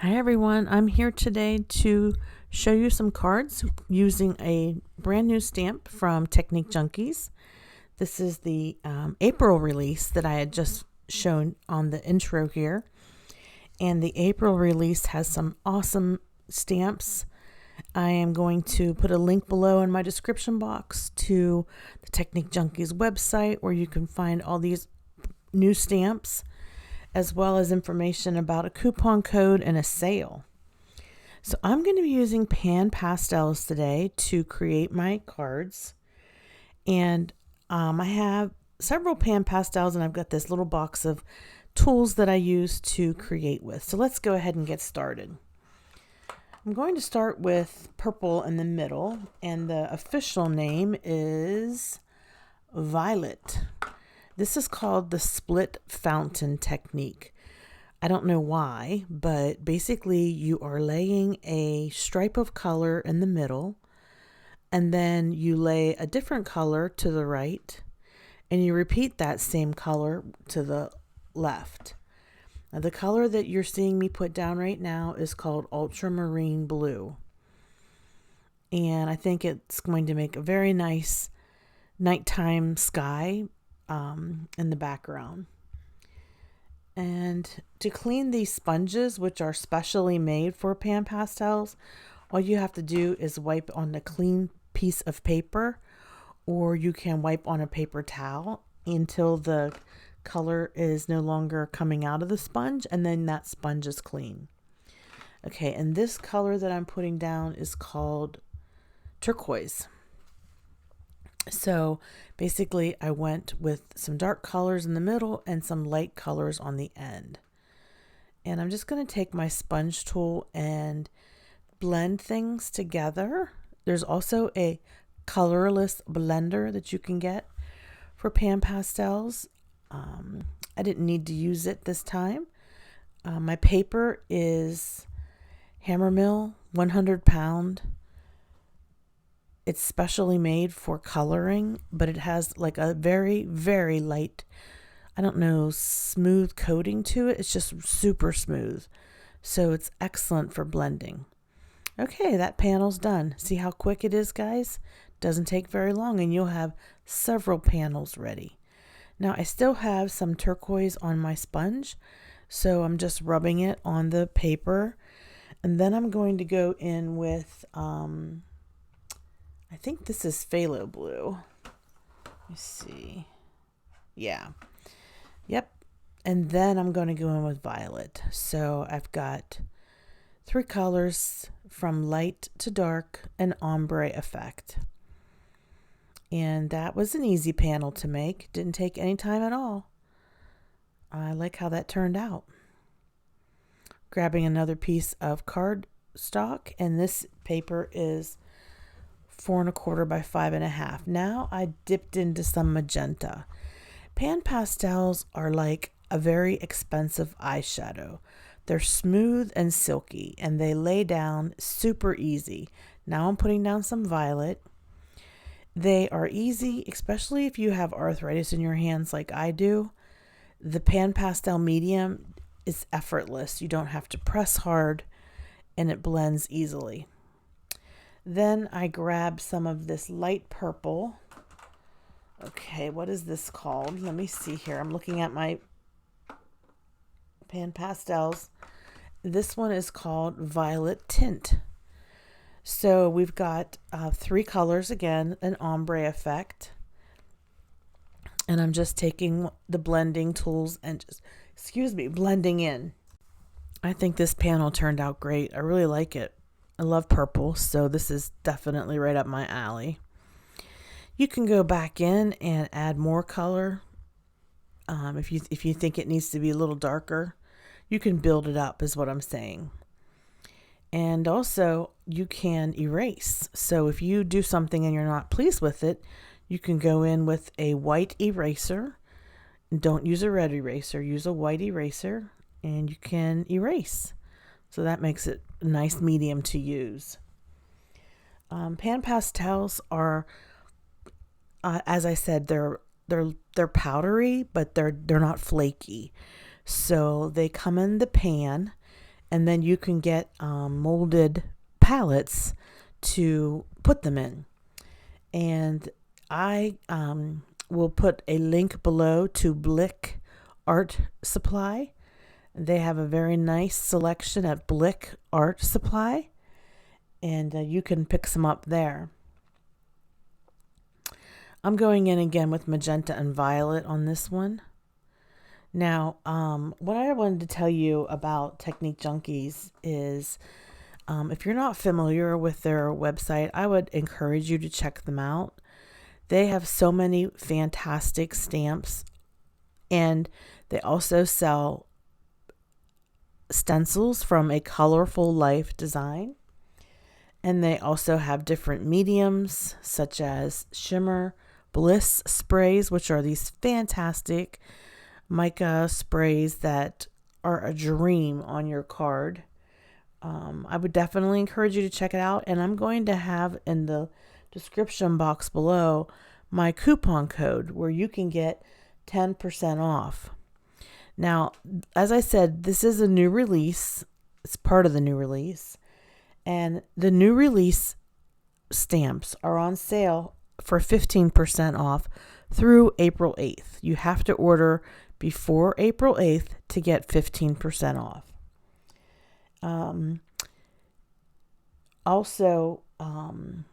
Hi everyone, I'm here today to show you some cards using a brand new stamp from Technique Junkies. This is the April release that I had just shown on the intro here. And the April release has some awesome stamps. I am going to put a link below in my description box to the Technique Junkies website where you can find all these new stamps, as well as information about a coupon code and a sale. So I'm going to be using pan pastels today to create my cards. And I have several pan pastels, and I've got this little box of tools that I use to create with. So let's go ahead and get started. I'm going to start with purple in the middle, and the official name is Violet. This is called the split fountain technique. I don't know why, but basically you are laying a stripe of color in the middle, and then you lay a different color to the right, and you repeat that same color to the left. Now, the color that you're seeing me put down right now is called ultramarine blue. And I think it's going to make a very nice nighttime sky in the background. And to clean these sponges, which are specially made for pan pastels, all you have to do is wipe on a clean piece of paper, or you can wipe on a paper towel until the color is no longer coming out of the sponge, and then that sponge is clean. Okay, and this color that I'm putting down is called turquoise. So basically I went with some dark colors in the middle and some light colors on the end. And I'm just going to take my sponge tool and blend things together. There's also a colorless blender that you can get for pan pastels. I didn't need to use it this time. My paper is Hammermill 100-pound. It's specially made for coloring, but it has like a very, very light, I don't know, smooth coating to it. It's just super smooth. So it's excellent for blending. Okay, that panel's done. See how quick it is, guys? Doesn't take very long, and you'll have several panels ready. Now, I still have some turquoise on my sponge, so I'm just rubbing it on the paper. And then I'm going to go in with I think this is phthalo blue. Let me see. Yeah. Yep. And then I'm going to go in with violet. So I've got 3 colors from light to dark, an ombre effect. And that was an easy panel to make. Didn't take any time at all. I like how that turned out. Grabbing another piece of cardstock, and this paper is 4 1/4 by 5 1/2. Now I dipped into some magenta. Pan pastels are like a very expensive eyeshadow. They're smooth and silky, and they lay down super easy. Now I'm putting down some violet. They are easy, especially if you have arthritis in your hands like I do. The pan pastel medium is effortless. You don't have to press hard, and it blends easily. Then I grab some of this light purple. Okay, what is this called? Let me see here. I'm looking at my pan pastels. This one is called Violet Tint. So we've got 3 colors again, an ombre effect. And I'm just taking the blending tools and just, blending in. I think this panel turned out great. I really like it. I love purple, so this is definitely right up my alley. You can go back in and add more color. If you think it needs to be a little darker, you can build it up, is what I'm saying. And also, you can erase. So if you do something and you're not pleased with it, you can go in with a white eraser. Don't use a red eraser. Use a white eraser, and you can erase. So that makes it a nice medium to use. Pan pastels are, as I said, they're powdery, but they're not flaky. So they come in the pan, and then you can get molded palettes to put them in. And I will put a link below to Blick Art Supply. They have a very nice selection at Blick Art Supply, and you can pick some up there. I'm going in again with magenta and violet on this one. Now, what I wanted to tell you about Technique Junkies is if you're not familiar with their website, I would encourage you to check them out. They have so many fantastic stamps, and they also sell stencils from A Colorful Life design. And they also have different mediums such as shimmer, bliss sprays, which are these fantastic mica sprays that are a dream on your card. I would definitely encourage you to check it out. And I'm going to have in the description box below my coupon code where you can get 10% off. Now, as I said, this is a new release. It's part of the new release. And the new release stamps are on sale for 15% off through April 8th. You have to order before April 8th to get 15% off. Also,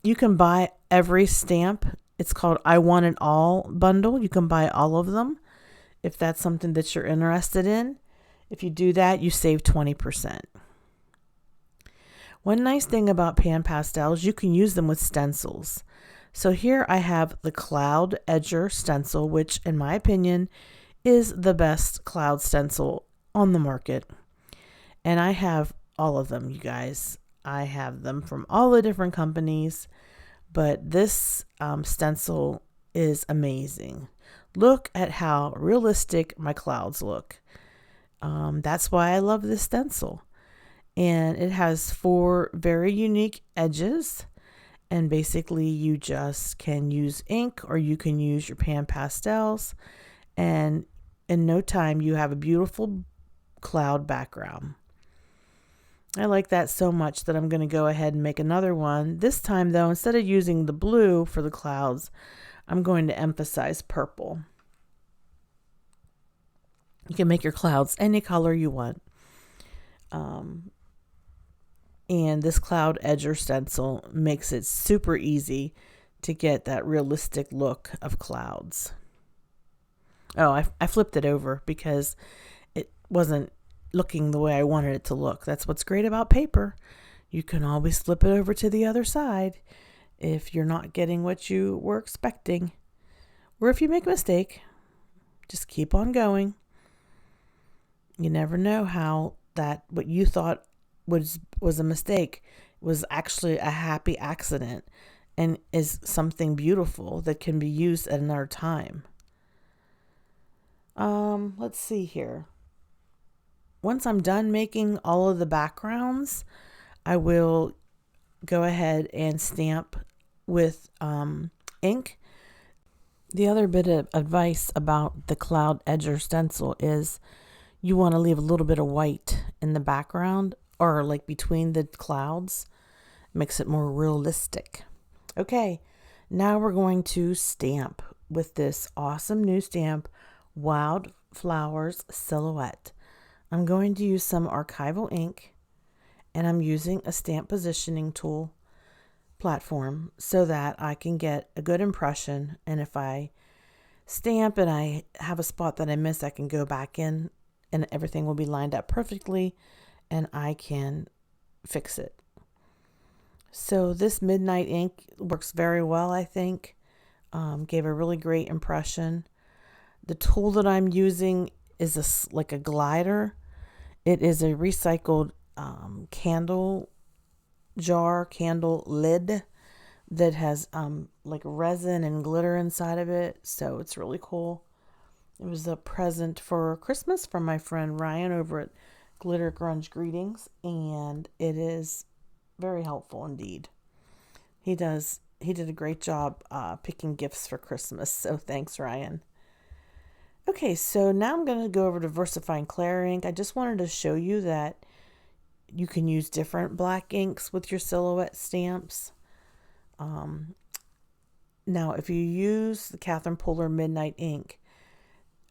you can buy every stamp. It's called I Want It All bundle. You can buy all of them if that's something that you're interested in. If you do that, you save 20%. One nice thing about pan pastels, you can use them with stencils. So here I have the Cloud Edger stencil, which in my opinion is the best cloud stencil on the market. And I have all of them, you guys. I have them from all the different companies, but this stencil is amazing. Look at how realistic my clouds look. That's why I love this stencil. And it has 4 very unique edges. And basically you just can use ink or you can use your pan pastels. And in no time you have a beautiful cloud background. I like that so much that I'm going to go ahead and make another one. This time though, instead of using the blue for the clouds, I'm going to emphasize purple. You can make your clouds any color you want. And this Cloud Edger stencil makes it super easy to get that realistic look of clouds. Oh, I flipped it over because it wasn't looking the way I wanted it to look. That's what's great about paper. You can always flip it over to the other side if you're not getting what you were expecting. Or if you make a mistake, just keep on going. You never know how that what you thought was a mistake was actually a happy accident and is something beautiful that can be used at another time. Let's see here. Once I'm done making all of the backgrounds, I will go ahead and stamp with ink. The other bit of advice about the Cloud Edger stencil is you want to leave a little bit of white in the background or like between the clouds. Makes it more realistic. Okay, now we're going to stamp with this awesome new stamp, Wildflowers Silhouette. I'm going to use some archival ink, and I'm using a stamp positioning tool platform so that I can get a good impression. And if I stamp and I have a spot that I miss, I can go back in and everything will be lined up perfectly and I can fix it. So this Midnight ink works very well, I think. Gave a really great impression. The tool that I'm using is like a glider. It is a recycled candle lid that has like resin and glitter inside of it. So it's really cool. It was a present for Christmas from my friend Ryan over at Glitter Grunge Greetings, and it is very helpful indeed. He did a great job picking gifts for Christmas, so thanks, Ryan. Okay, so now I'm going to go over to VersaFine Clear ink. I just wanted to show you that You can use different black inks with your silhouette stamps. Now, if you use the Catherine Polar Midnight ink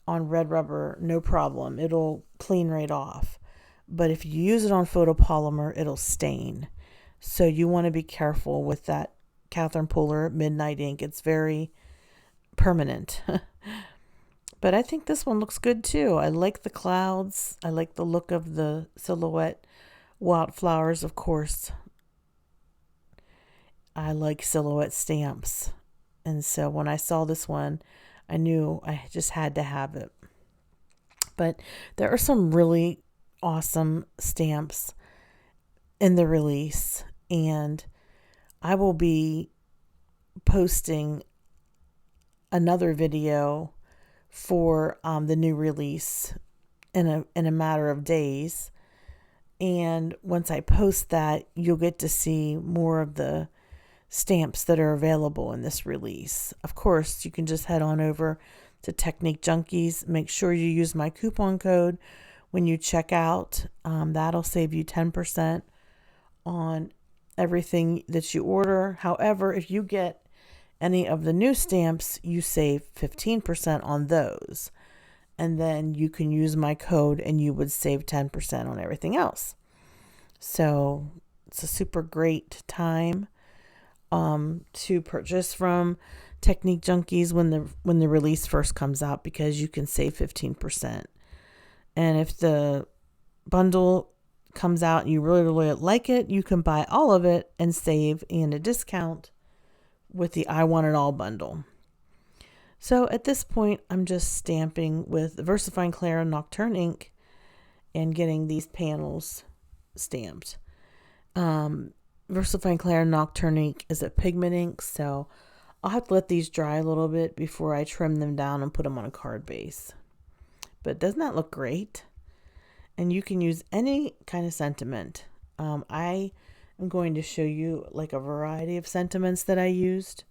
on red rubber, no problem. It'll clean right off. But if you use it on photopolymer, it'll stain. So you want to be careful with that Catherine Polar Midnight ink. It's very permanent. But I think this one looks good too. I like the clouds. I like the look of the silhouette. Wildflowers, of course. I like silhouette stamps. And so when I saw this one, I knew I just had to have it. But there are some really awesome stamps in the release. And I will be posting another video for the new release in a matter of days. And once I post that, you'll get to see more of the stamps that are available in this release. Of course, you can just head on over to Technique Junkies. Make sure you use my coupon code when you check out. That'll save you 10% on everything that you order. However, if you get any of the new stamps, you save 15% on those. And then you can use my code and you would save 10% on everything else. So it's a super great time to purchase from Technique Junkies when the release first comes out, because you can save 15%. And if the bundle comes out and you really, really like it, you can buy all of it and save and a discount with the I Want It All bundle. So at this point, I'm just stamping with the VersaFine Clara Nocturne ink and getting these panels stamped. VersaFine Clara Nocturne ink is a pigment ink, so I'll have to let these dry a little bit before I trim them down and put them on a card base. But doesn't that look great? And you can use any kind of sentiment. I am going to show you like a variety of sentiments that I used,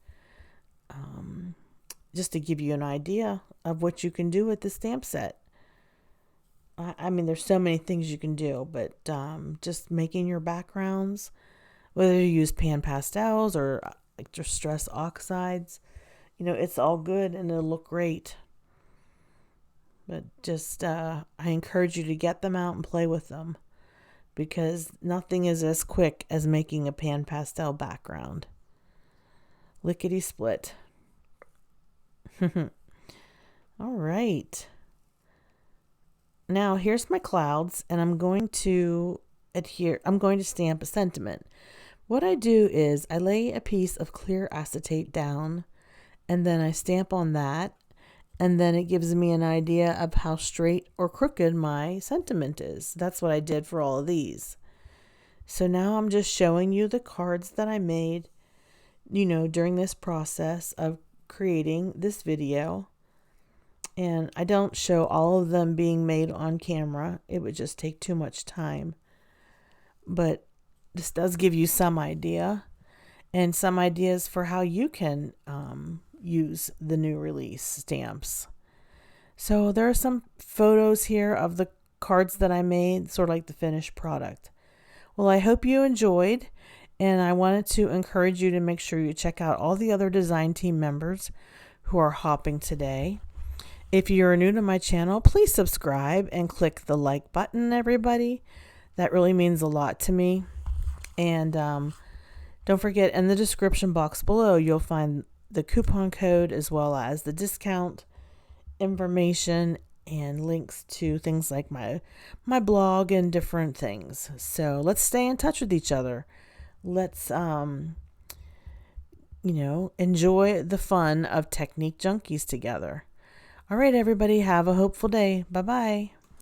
just to give you an idea of what you can do with the stamp set. I mean, there's so many things you can do, but just making your backgrounds, whether you use pan pastels or like distress oxides, it's all good and it'll look great. But just, I encourage you to get them out and play with them, because nothing is as quick as making a pan pastel background. Lickety split. All right. Now here's my clouds, and I'm going to stamp a sentiment. What I do is I lay a piece of clear acetate down, and then I stamp on that, and then it gives me an idea of how straight or crooked my sentiment is. That's what I did for all of these. So now I'm just showing you the cards that I made, during this process of creating this video. And I don't show all of them being made on camera. It would just take too much time. But this does give you some idea, and some ideas for how you can use the new release stamps. So there are some photos here of the cards that I made, sort of like the finished product. Well, I hope you enjoyed, and I wanted to encourage you to make sure you check out all the other design team members who are hopping today. If you're new to my channel, please subscribe and click the like button, everybody. That really means a lot to me. And don't forget, in the description box below, you'll find the coupon code as well as the discount information and links to things like my blog and different things. So let's stay in touch with each other. Let's enjoy the fun of Technique Junkies together. All right, everybody, have a hopeful day. Bye-bye.